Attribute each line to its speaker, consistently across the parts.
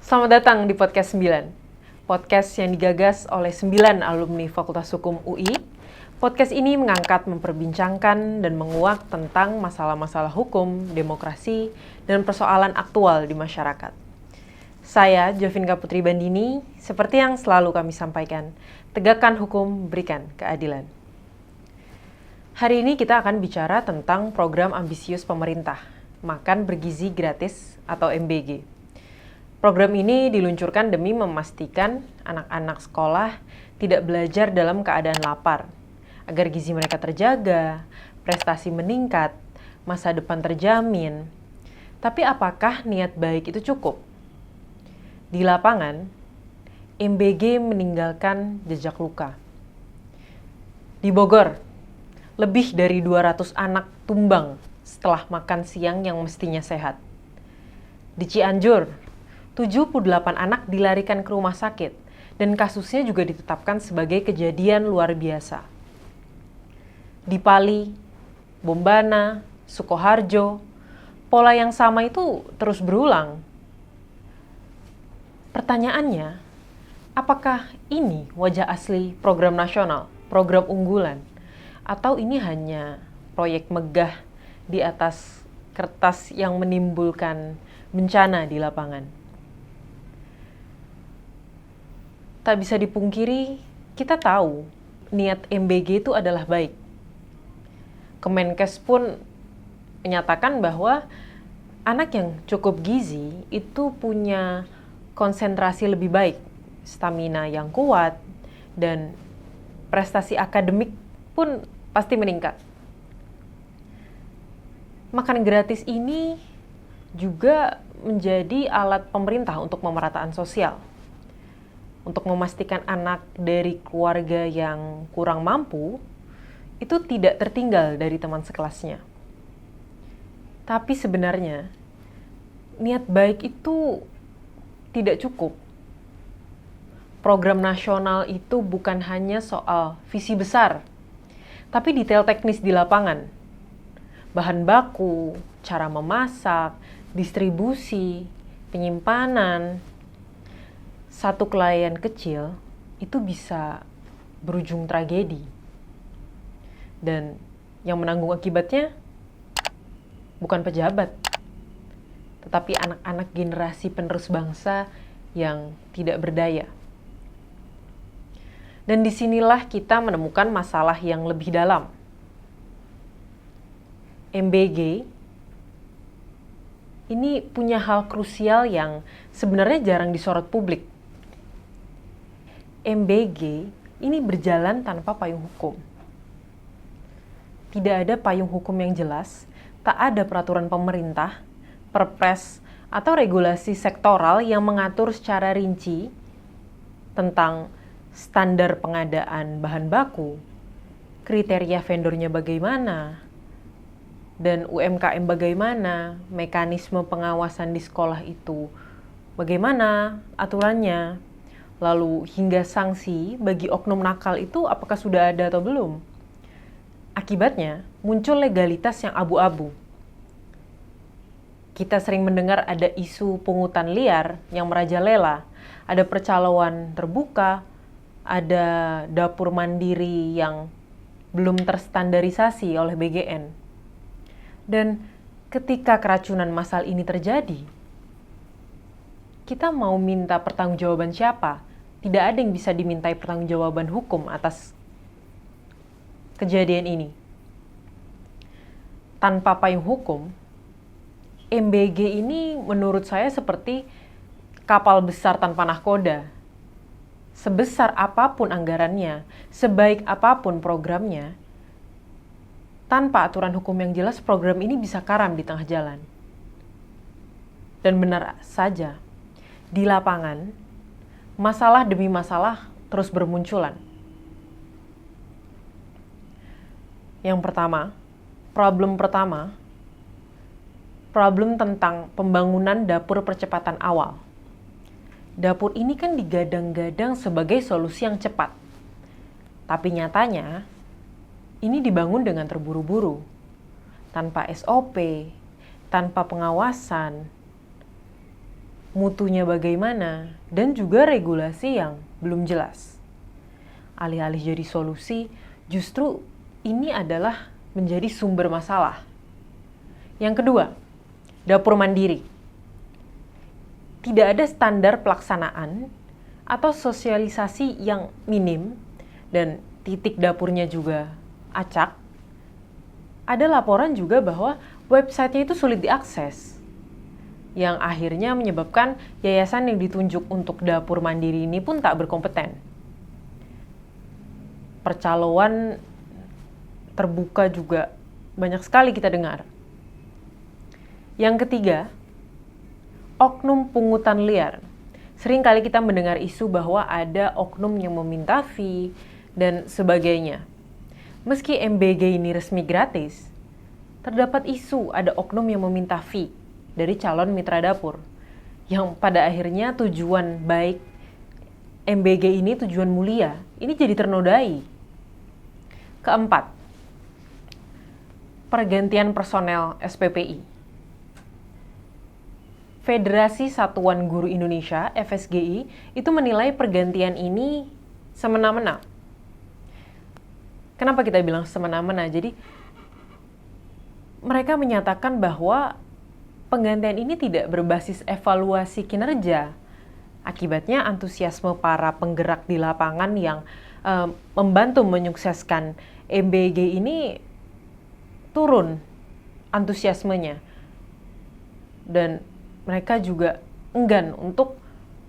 Speaker 1: Selamat datang di Podcast 9. Podcast yang digagas oleh 9 alumni Fakultas Hukum UI. Podcast ini mengangkat, memperbincangkan, dan menguak tentang masalah-masalah hukum, demokrasi, dan persoalan aktual di masyarakat. Saya, Jovinka Putri Bandini, seperti yang selalu kami sampaikan, tegakkan hukum, berikan keadilan. Hari ini kita akan bicara tentang program ambisius pemerintah, Makan Bergizi Gratis atau MBG. Program ini diluncurkan demi memastikan anak-anak sekolah tidak belajar dalam keadaan lapar, agar gizi mereka terjaga, prestasi meningkat, masa depan terjamin. Tapi apakah niat baik itu cukup? Di lapangan, MBG meninggalkan jejak luka. Di Bogor, lebih dari 200 anak tumbang setelah makan siang yang mestinya sehat. Di Cianjur, 78 anak dilarikan ke rumah sakit dan kasusnya juga ditetapkan sebagai kejadian luar biasa. Di Pali, Bombana, Sukoharjo, pola yang sama itu terus berulang. Pertanyaannya, apakah ini wajah asli program nasional, program unggulan, atau ini hanya proyek megah di atas kertas yang menimbulkan bencana di lapangan? Tak bisa dipungkiri, kita tahu niat MBG itu adalah baik. Kemenkes pun menyatakan bahwa anak yang cukup gizi itu punya konsentrasi lebih baik, stamina yang kuat, dan prestasi akademik pun pasti meningkat. Makan gratis ini juga menjadi alat pemerintah untuk pemerataan sosial. Untuk memastikan anak dari keluarga yang kurang mampu itu tidak tertinggal dari teman sekelasnya. Tapi sebenarnya niat baik itu tidak cukup. Program nasional itu bukan hanya soal visi besar, tapi detail teknis di lapangan. Bahan baku, cara memasak, distribusi, penyimpanan. Satu klien kecil itu bisa berujung tragedi. Dan yang menanggung akibatnya bukan pejabat, tetapi anak-anak generasi penerus bangsa yang tidak berdaya. Dan disinilah kita menemukan masalah yang lebih dalam. MBG ini punya hal krusial yang sebenarnya jarang disorot publik. MBG ini berjalan tanpa payung hukum. Tidak ada payung hukum yang jelas, tak ada peraturan pemerintah, perpres, atau regulasi sektoral yang mengatur secara rinci tentang standar pengadaan bahan baku, kriteria vendornya bagaimana, dan UMKM bagaimana, mekanisme pengawasan di sekolah itu bagaimana aturannya, lalu hingga sanksi bagi oknum nakal itu apakah sudah ada atau belum. Akibatnya muncul legalitas yang abu-abu. Kita sering mendengar ada isu pungutan liar yang merajalela, ada percaloan terbuka, ada dapur mandiri yang belum terstandarisasi oleh BGN. Dan ketika keracunan massal ini terjadi, kita mau minta pertanggungjawaban siapa? Tidak ada yang bisa dimintai pertanggungjawaban hukum atas kejadian ini. Tanpa payung hukum, MBG ini menurut saya seperti kapal besar tanpa nahkoda. Sebesar apapun anggarannya, sebaik apapun programnya, tanpa aturan hukum yang jelas, program ini bisa karam di tengah jalan. Dan benar saja, di lapangan, masalah demi masalah terus bermunculan. Yang pertama, problem tentang pembangunan dapur percepatan awal. Dapur ini kan digadang-gadang sebagai solusi yang cepat. Tapi nyatanya, ini dibangun dengan terburu-buru, tanpa SOP, tanpa pengawasan, mutunya bagaimana, dan juga regulasi yang belum jelas. Alih-alih jadi solusi, justru ini adalah menjadi sumber masalah. Yang kedua, dapur mandiri. Tidak ada standar pelaksanaan atau sosialisasi yang minim dan titik dapurnya juga acak. Ada laporan juga bahwa websitenya itu sulit diakses, yang akhirnya menyebabkan yayasan yang ditunjuk untuk dapur mandiri ini pun tak berkompeten. Percaloan terbuka juga banyak sekali kita dengar. Yang ketiga, oknum pungutan liar. Sering kali kita mendengar isu bahwa ada oknum yang meminta fee dan sebagainya. Meski MBG ini resmi gratis, terdapat isu ada oknum yang meminta fee dari calon mitra dapur, yang pada akhirnya tujuan baik MBG ini, tujuan mulia, ini jadi ternodai. Keempat, pergantian personel SPPI. Federasi Satuan Guru Indonesia, FSGI, itu menilai pergantian ini semena-mena. Kenapa kita bilang semena-mena? Jadi, mereka menyatakan bahwa penggantian ini tidak berbasis evaluasi kinerja. Akibatnya, antusiasme para penggerak di lapangan yang membantu menyukseskan MBG ini turun antusiasmenya. Dan mereka juga enggan untuk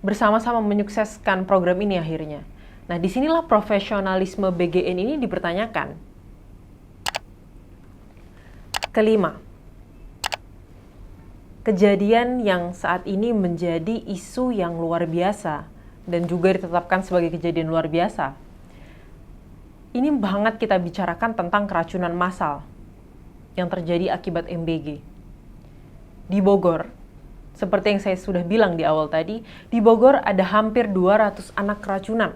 Speaker 1: bersama-sama menyukseskan program ini akhirnya. Nah, disinilah profesionalisme BGN ini dipertanyakan. Kelima, kejadian yang saat ini menjadi isu yang luar biasa dan juga ditetapkan sebagai kejadian luar biasa. Ini banget kita bicarakan tentang keracunan massal yang terjadi akibat MBG. Di Bogor, seperti yang saya sudah bilang di awal tadi, di Bogor ada hampir 200 anak keracunan.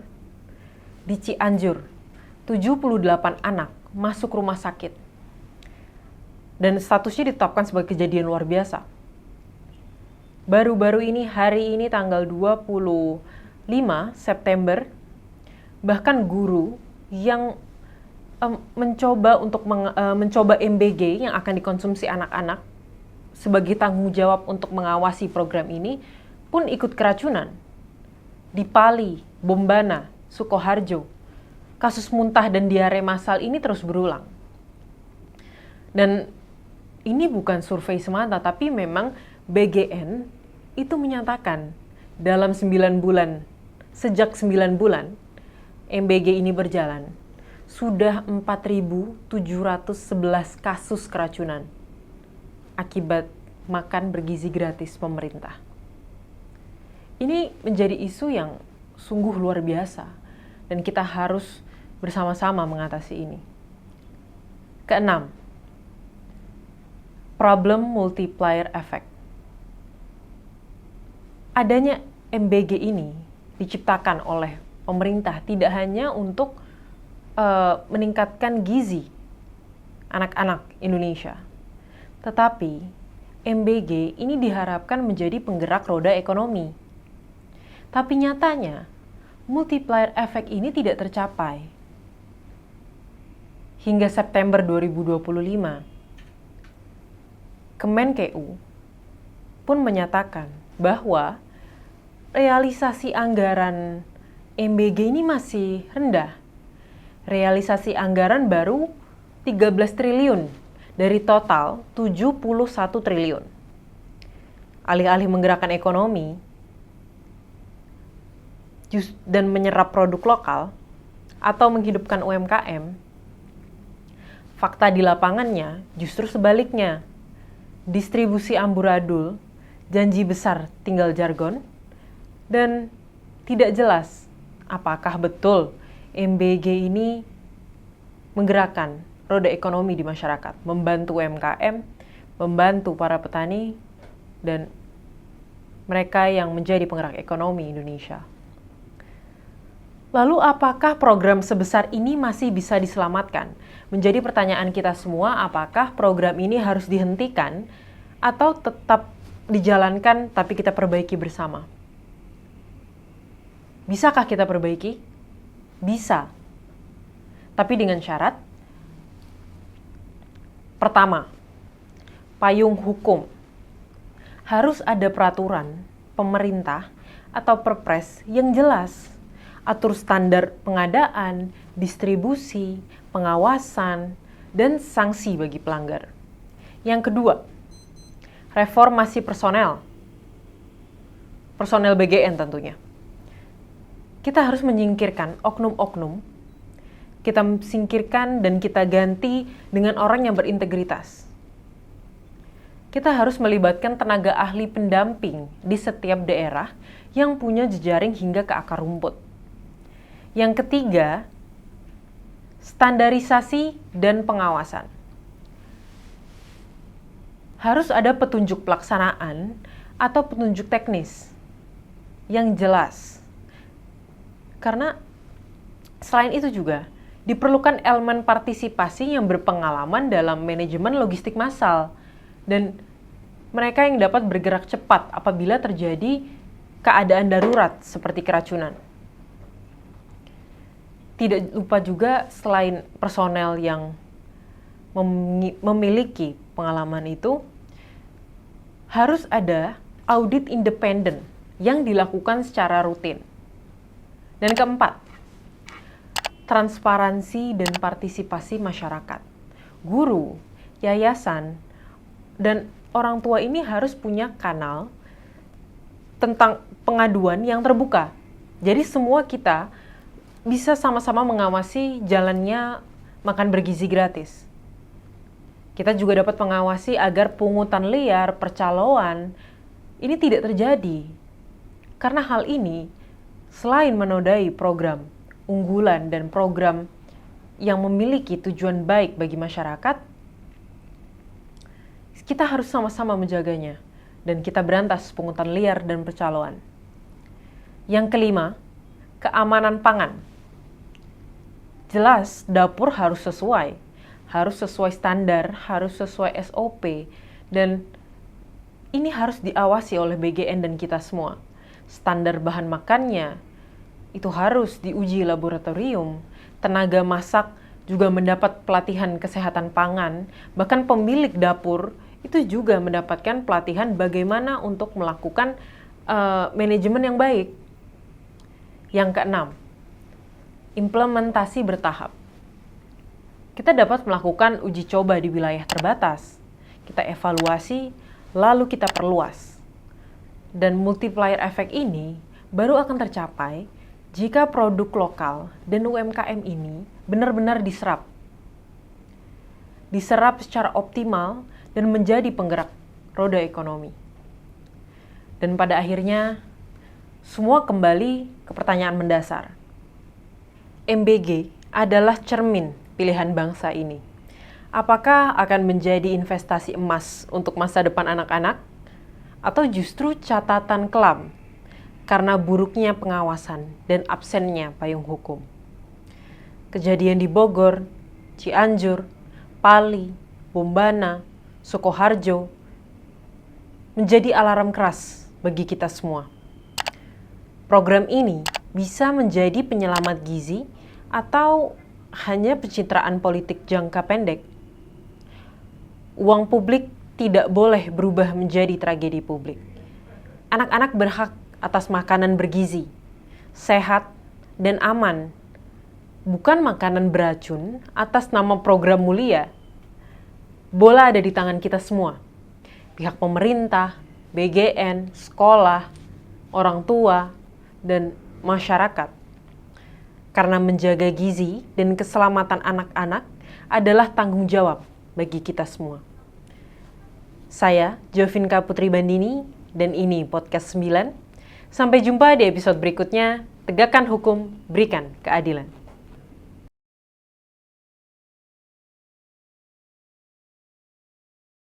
Speaker 1: Di Cianjur, 78 anak masuk rumah sakit. Dan statusnya ditetapkan sebagai kejadian luar biasa. Baru-baru ini, hari ini tanggal 25 September, bahkan guru yang mencoba MBG yang akan dikonsumsi anak-anak sebagai tanggung jawab untuk mengawasi program ini pun ikut keracunan. Di Pali, Bombana, Sukoharjo, kasus muntah dan diare massal ini terus berulang. Dan ini bukan survei semata, tapi memang BGN itu menyatakan dalam 9 bulan, sejak 9 bulan MBG ini berjalan, sudah 4.711 kasus keracunan akibat makan bergizi gratis pemerintah. Ini menjadi isu yang sungguh luar biasa dan kita harus bersama-sama mengatasi ini. Keenam, problem multiplier effect. Adanya MBG ini diciptakan oleh pemerintah tidak hanya untuk meningkatkan gizi anak-anak Indonesia, tetapi MBG ini diharapkan menjadi penggerak roda ekonomi. Tapi nyatanya, multiplier effect ini tidak tercapai. Hingga September 2025, Kemenkeu pun menyatakan bahwa realisasi anggaran MBG ini masih rendah. Realisasi anggaran baru 13 triliun dari total 71 triliun. Alih-alih menggerakkan ekonomi dan menyerap produk lokal atau menghidupkan UMKM, fakta di lapangannya justru sebaliknya. Distribusi amburadul, janji besar tinggal jargon, dan tidak jelas apakah betul MBG ini menggerakkan roda ekonomi di masyarakat, membantu UMKM, membantu para petani, dan mereka yang menjadi penggerak ekonomi Indonesia. Lalu apakah program sebesar ini masih bisa diselamatkan? Menjadi pertanyaan kita semua, apakah program ini harus dihentikan atau tetap dijalankan tapi kita perbaiki bersama. Bisakah kita perbaiki? Bisa. Tapi dengan syarat, pertama, payung hukum. Harus ada peraturan pemerintah atau perpres yang jelas. Atur standar pengadaan, distribusi, pengawasan, dan sanksi bagi pelanggar. Yang kedua, reformasi personel. Personel BGN tentunya. Kita harus menyingkirkan oknum-oknum, kita singkirkan dan kita ganti dengan orang yang berintegritas. Kita harus melibatkan tenaga ahli pendamping di setiap daerah yang punya jejaring hingga ke akar rumput. Yang ketiga, standarisasi dan pengawasan. Harus ada petunjuk pelaksanaan atau petunjuk teknis yang jelas. Karena selain itu juga diperlukan elemen partisipasi yang berpengalaman dalam manajemen logistik massal dan mereka yang dapat bergerak cepat apabila terjadi keadaan darurat seperti keracunan. Tidak lupa juga selain personel yang memiliki pengalaman itu, harus ada audit independen yang dilakukan secara rutin. Dan keempat, transparansi dan partisipasi masyarakat. Guru, yayasan, dan orang tua ini harus punya kanal tentang pengaduan yang terbuka. Jadi semua kita bisa sama-sama mengawasi jalannya makan bergizi gratis. Kita juga dapat mengawasi agar pungutan liar, percaloan, ini tidak terjadi. Karena hal ini selain menodai program unggulan dan program yang memiliki tujuan baik bagi masyarakat, kita harus sama-sama menjaganya dan kita berantas pungutan liar dan percaloan. Yang kelima, keamanan pangan. Jelas, dapur harus sesuai standar, harus sesuai SOP, dan ini harus diawasi oleh BGN dan kita semua. Standar bahan makannya itu harus diuji laboratorium, tenaga masak juga mendapat pelatihan kesehatan pangan, bahkan pemilik dapur itu juga mendapatkan pelatihan bagaimana untuk melakukan manajemen yang baik. Yang keenam, implementasi bertahap. Kita dapat melakukan uji coba di wilayah terbatas, kita evaluasi, lalu kita perluas. Dan multiplier effect ini baru akan tercapai jika produk lokal dan UMKM ini benar-benar diserap. Diserap secara optimal dan menjadi penggerak roda ekonomi. Dan pada akhirnya, semua kembali ke pertanyaan mendasar. MBG adalah cermin pilihan bangsa ini. Apakah akan menjadi investasi emas untuk masa depan anak-anak? Atau justru catatan kelam karena buruknya pengawasan dan absennya payung hukum? Kejadian di Bogor, Cianjur, Pali, Bombana, Sukoharjo menjadi alarm keras bagi kita semua. Program ini bisa menjadi penyelamat gizi atau hanya pencitraan politik jangka pendek. Uang publik tidak boleh berubah menjadi tragedi publik. Anak-anak berhak atas makanan bergizi, sehat, dan aman. Bukan makanan beracun atas nama program mulia. Bola ada di tangan kita semua. Pihak pemerintah, BGN, sekolah, orang tua, dan masyarakat. Karena menjaga gizi dan keselamatan anak-anak adalah tanggung jawab bagi kita semua. Saya, Jovinka Putri Bandini, dan ini Podcast 9. Sampai jumpa di episode berikutnya. Tegakkan hukum, berikan keadilan.